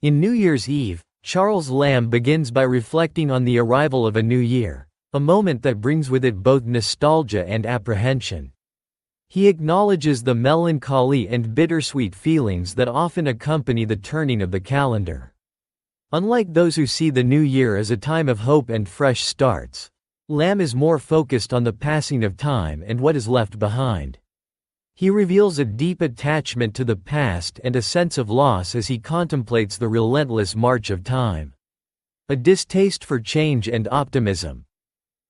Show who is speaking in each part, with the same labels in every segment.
Speaker 1: In New Year's Eve, Charles Lamb begins by reflecting on the arrival of a new year, a moment that brings with it both nostalgia and apprehension. He acknowledges the melancholy and bittersweet feelings that often accompany the turning of the calendar. Unlike those who see the new year as a time of hope and fresh starts, Lamb is more focused on the passing of time and what is left behind. He reveals a deep attachment to the past and a sense of loss as he contemplates the relentless march of time. A distaste for change and optimism.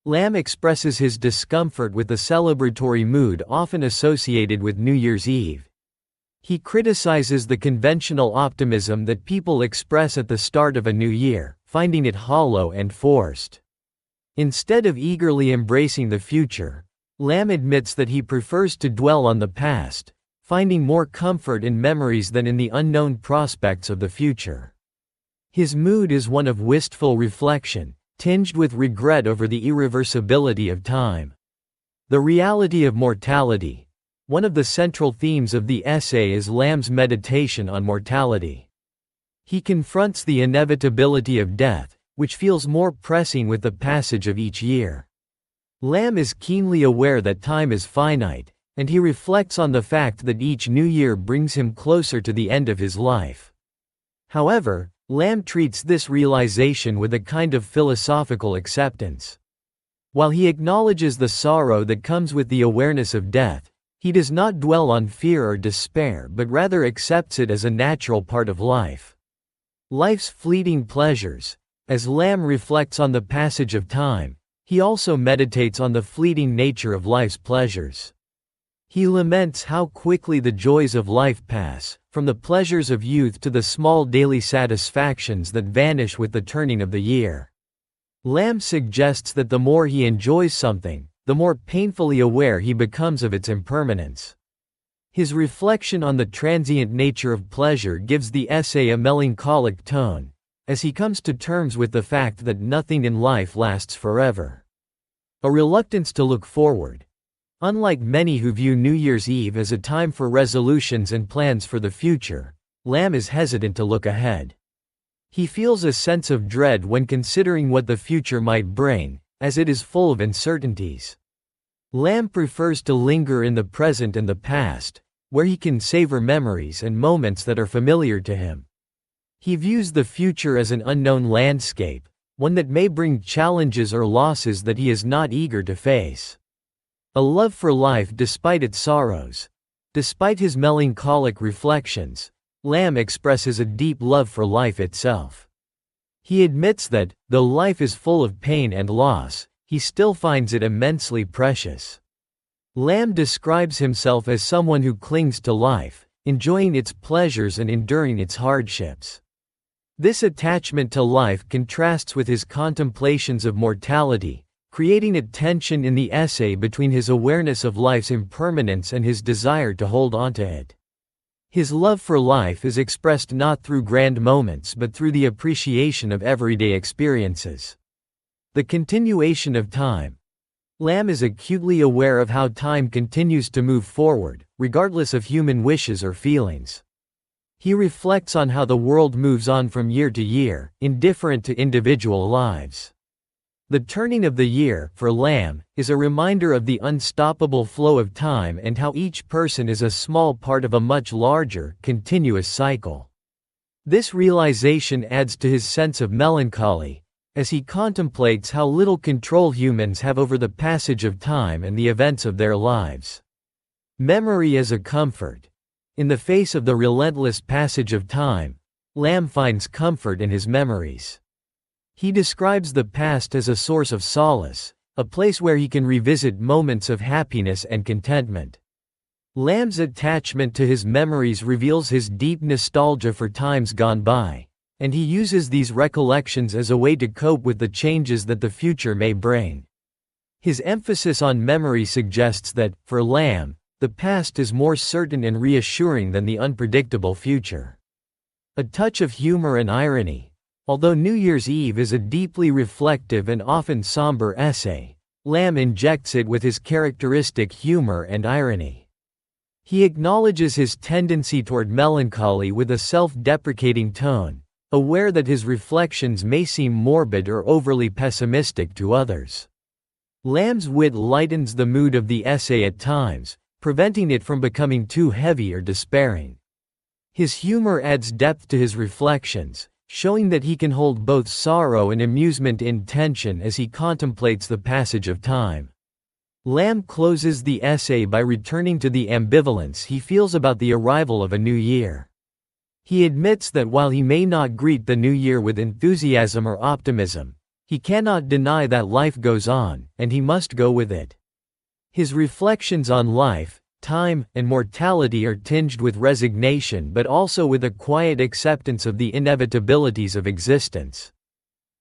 Speaker 1: Lamb expresses his discomfort with the celebratory mood often associated with New Year's Eve. He criticizes the conventional optimism that people express at the start of a new year, finding it hollow and forced. Instead of eagerly embracing the future, Lamb admits that he prefers to dwell on the past, finding more comfort in memories than in the unknown prospects of the future. His mood is one of wistful reflection, tinged with regret over the irreversibility of time. The reality of mortality. One of the central themes of the essay is Lamb's meditation on mortality. He confronts the inevitability of death, which feels more pressing with the passage of each year. Lamb is keenly aware that time is finite, and he reflects on the fact that each new year brings him closer to the end of his life. However, Lamb treats this realization with a kind of philosophical acceptance. While he acknowledges the sorrow that comes with the awareness of death, he does not dwell on fear or despair but rather accepts it as a natural part of life. Life's fleeting pleasures. As Lamb reflects on the passage of time, he also meditates on the fleeting nature of life's pleasures. He laments how quickly the joys of life pass, from the pleasures of youth to the small daily satisfactions that vanish with the turning of the year. Lamb suggests that the more he enjoys something, the more painfully aware he becomes of its impermanence. His reflection on the transient nature of pleasure gives the essay a melancholic tone, as he comes to terms with the fact that nothing in life lasts forever. A reluctance to look forward. Unlike many who view New Year's Eve as a time for resolutions and plans for the future, Lamb is hesitant to look ahead. He feels a sense of dread when considering what the future might bring, as it is full of uncertainties. Lamb prefers to linger in the present and the past, where he can savor memories and moments that are familiar to him. He views the future as an unknown landscape, one that may bring challenges or losses that he is not eager to face. A love for life despite its sorrows. Despite his melancholic reflections, Lamb expresses a deep love for life itself. He admits that, though life is full of pain and loss, he still finds it immensely precious. Lamb describes himself as someone who clings to life, enjoying its pleasures and enduring its hardships. This attachment to life contrasts with his contemplations of mortality, creating a tension in the essay between his awareness of life's impermanence and his desire to hold onto it. His love for life is expressed not through grand moments but through the appreciation of everyday experiences. The continuation of time. Lamb is acutely aware of how time continues to move forward, regardless of human wishes or feelings. He reflects on how the world moves on from year to year, indifferent to individual lives. The turning of the year, for Lamb, is a reminder of the unstoppable flow of time and how each person is a small part of a much larger, continuous cycle. This realization adds to his sense of melancholy, as he contemplates how little control humans have over the passage of time and the events of their lives. Memory as a comfort. In the face of the relentless passage of time, Lamb finds comfort in his memories. He describes the past as a source of solace, a place where he can revisit moments of happiness and contentment. Lamb's attachment to his memories reveals his deep nostalgia for times gone by, and he uses these recollections as a way to cope with the changes that the future may bring. His emphasis on memory suggests that, for Lamb, the past is more certain and reassuring than the unpredictable future. A touch of humor and irony. Although New Year's Eve is a deeply reflective and often somber essay, Lamb injects it with his characteristic humor and irony. He acknowledges his tendency toward melancholy with a self-deprecating tone, aware that his reflections may seem morbid or overly pessimistic to others. Lamb's wit lightens the mood of the essay at times, preventing it from becoming too heavy or despairing. His humor adds depth to his reflections, showing that he can hold both sorrow and amusement in tension as he contemplates the passage of time. Lamb closes the essay by returning to the ambivalence he feels about the arrival of a new year. He admits that while he may not greet the new year with enthusiasm or optimism, he cannot deny that life goes on, and he must go with it. His reflections on life, time, and mortality are tinged with resignation but also with a quiet acceptance of the inevitabilities of existence.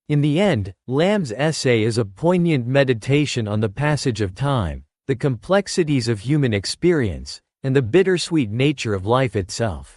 Speaker 1: In the end, Lamb's essay is a poignant meditation on the passage of time, the complexities of human experience, and the bittersweet nature of life itself.